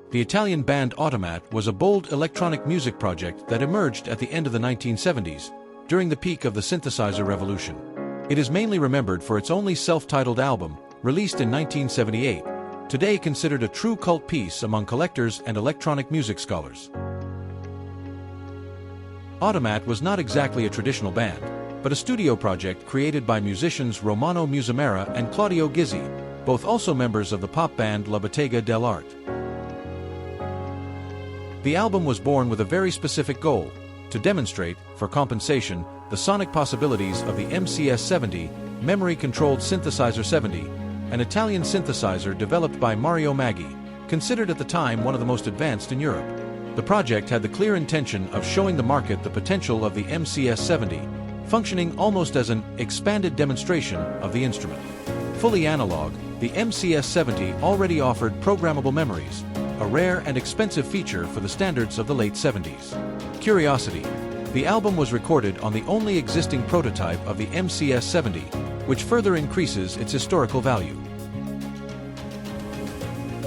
the Italian band Automat was a bold electronic music project that emerged at the end of the 1970s, during the peak of the synthesizer revolution. It is mainly remembered for its only self-titled album, released in 1978, today considered a true cult piece among collectors and electronic music scholars. Automat was not exactly a traditional band, but a studio project created by musicians Romano Musumarra and Claudio Gizzi, both also members of the pop band La Bottega dell'Arte. The album was born with a very specific goal: to demonstrate, for compensation, the sonic possibilities of the MCS-70, memory-controlled synthesizer 70, an Italian synthesizer developed by Mario Maggi, considered at the time one of the most advanced in Europe. The project had the clear intention of showing the market the potential of the MCS-70, functioning almost as an expanded demonstration of the instrument. Fully analog, the MCS-70 already offered programmable memories, a rare and expensive feature for the standards of the late 70s. Curiosity: the album was recorded on the only existing prototype of the MCS-70, which further increases its historical value.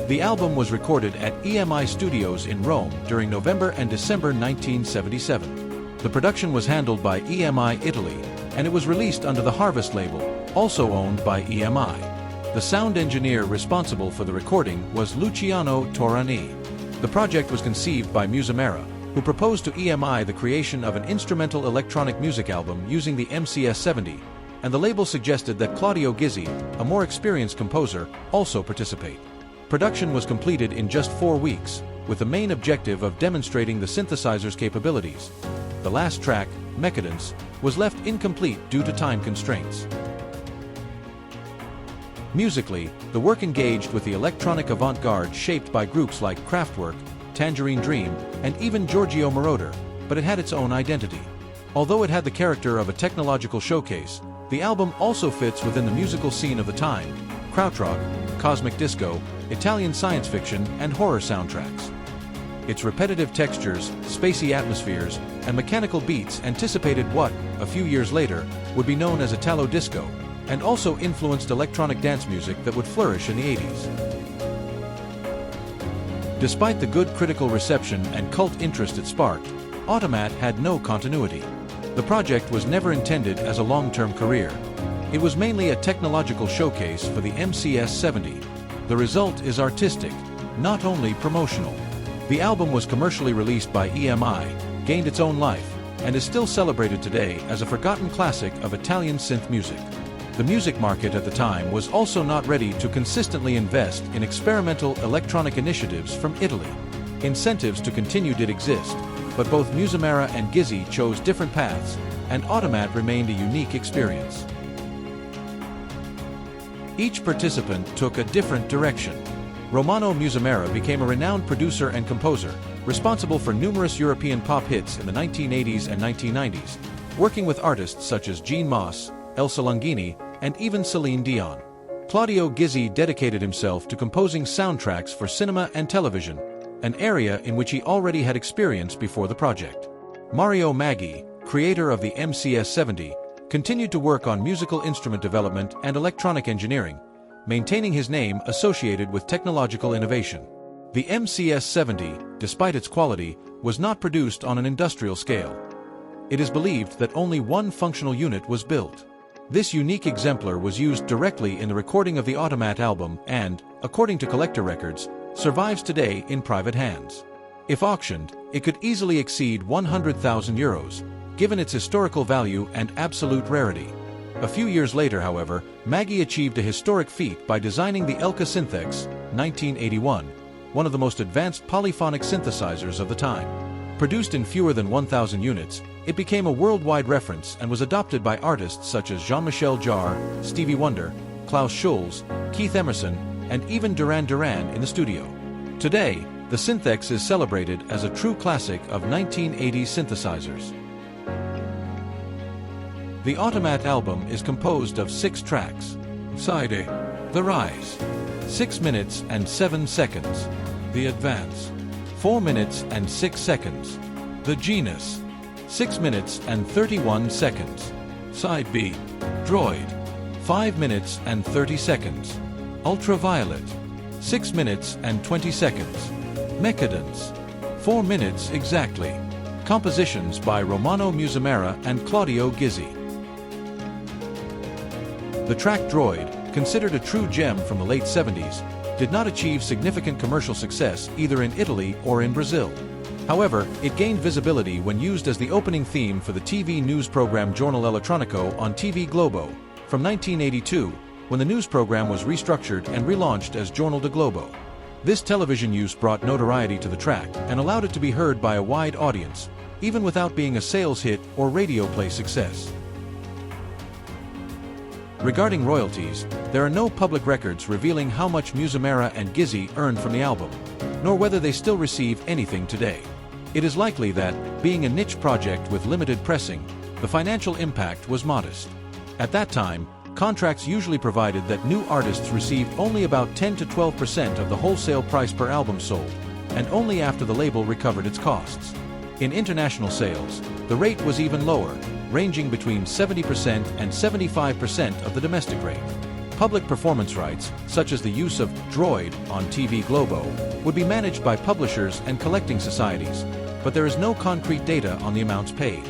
The album was recorded at EMI Studios in Rome during November and December 1977. The production was handled by EMI Italy, and it was released under the Harvest label, also owned by EMI. The sound engineer responsible for the recording was Luciano Torani. The project was conceived by Musumarra, who proposed to EMI the creation of an instrumental electronic music album using the MCS-70, and the label suggested that Claudio Gizzi, a more experienced composer, also participate. Production was completed in just 4 weeks, with the main objective of demonstrating the synthesizer's capabilities. The last track, Decadence, was left incomplete due to time constraints. Musically, the work engaged with the electronic avant-garde shaped by groups like Kraftwerk, Tangerine Dream, and even Giorgio Moroder, but it had its own identity. Although it had the character of a technological showcase, the album also fits within the musical scene of the time: krautrock, cosmic disco, Italian science fiction, and horror soundtracks. Its repetitive textures, spacey atmospheres, and mechanical beats anticipated what, a few years later, would be known as Italo disco, and also influenced electronic dance music that would flourish in the 80s. Despite the good critical reception and cult interest it sparked, Automat had no continuity. The project was never intended as a long-term career. It was mainly a technological showcase for the MCS-70. The result is artistic, not only promotional. The album was commercially released by EMI, gained its own life, and is still celebrated today as a forgotten classic of Italian synth music. The music market at the time was also not ready to consistently invest in experimental electronic initiatives from Italy. Incentives to continue did exist, but both Musumarra and Gizzi chose different paths, and Automat remained a unique experience. Each participant took a different direction. Romano Musumarra became a renowned producer and composer, responsible for numerous European pop hits in the 1980s and 1990s, working with artists such as Gene Moss, Elsa Longini, and even Celine Dion. Claudio Gizzi dedicated himself to composing soundtracks for cinema and television, an area in which he already had experience before the project. Mario Maggi, creator of the MCS-70, continued to work on musical instrument development and electronic engineering, maintaining his name associated with technological innovation. The MCS-70, despite its quality, was not produced on an industrial scale. It is believed that only one functional unit was built. This unique exemplar was used directly in the recording of the Automat album and, according to collector records, survives today in private hands. If auctioned, it could easily exceed €100,000, given its historical value and absolute rarity. A few years later, however, Maggi achieved a historic feat by designing the Elka Synthex, 1981, one of the most advanced polyphonic synthesizers of the time. Produced in fewer than 1,000 units, it became a worldwide reference and was adopted by artists such as Jean-Michel Jarre, Stevie Wonder, Klaus Schulze, Keith Emerson, and even Duran Duran in the studio. Today, the Synthex is celebrated as a true classic of 1980s synthesizers. The Automat album is composed of 6 tracks. Side A, The Rise, 6 minutes and 7 seconds. The Advance, 4 minutes and 6 seconds. The Genus, 6 minutes and 31 seconds. Side B, Droid, 5 minutes and 30 seconds. Ultraviolet, 6 minutes and 20 seconds. Decadence. 4 minutes exactly. Compositions by Romano Musumarra and Claudio Gizzi. The track Droid, considered a true gem from the late 70s, did not achieve significant commercial success either in Italy or in Brazil. However, it gained visibility when used as the opening theme for the TV news program Jornal Elettronico on TV Globo, from 1982, when the news program was restructured and relaunched as Jornal de Globo. This television use brought notoriety to the track and allowed it to be heard by a wide audience, even without being a sales hit or radio play success. Regarding royalties, there are no public records revealing how much Musumarra and Gizzi earned from the album, nor whether they still receive anything today. It is likely that, being a niche project with limited pressing, the financial impact was modest. At that time, contracts usually provided that new artists received only about 10 to 12% of the wholesale price per album sold, and only after the label recovered its costs. In international sales, the rate was even lower, ranging between 70% and 75% of the domestic rate. Public performance rights, such as the use of Droid on TV Globo, would be managed by publishers and collecting societies, but there is no concrete data on the amounts paid.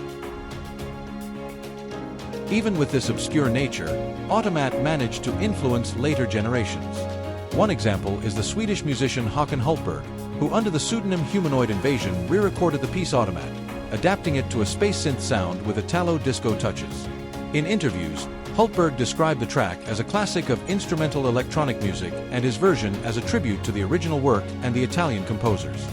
Even with this obscure nature, Automat managed to influence later generations. One example is the Swedish musician Håkan Hultberg, who under the pseudonym Humanoid Invasion re-recorded the piece Automat, adapting it to a space synth sound with Italo disco touches. In interviews, Hultberg described the track as a classic of instrumental electronic music and his version as a tribute to the original work and the Italian composers.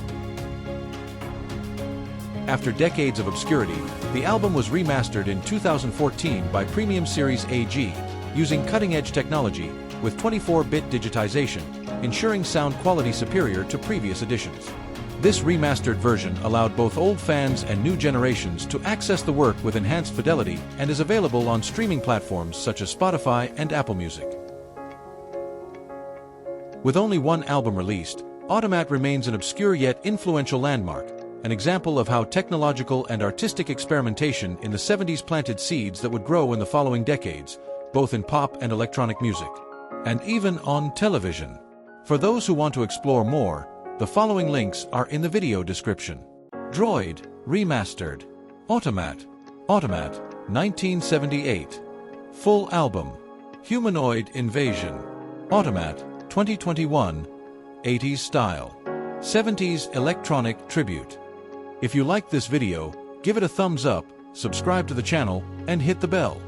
After decades of obscurity, the album was remastered in 2014 by Premium Series AG, using cutting-edge technology with 24-bit digitization, ensuring sound quality superior to previous editions. This remastered version allowed both old fans and new generations to access the work with enhanced fidelity and is available on streaming platforms such as Spotify and Apple Music. With only one album released, Automat remains an obscure yet influential landmark, an example of how technological and artistic experimentation in the 70s planted seeds that would grow in the following decades, both in pop and electronic music, and even on television. For those who want to explore more, the following links are in the video description. Droid, Remastered. Automat, 1978. Full album. Humanoid Invasion. Automat, 2021. 80s style. 70s electronic tribute. If you liked this video, give it a thumbs up, subscribe to the channel, and hit the bell.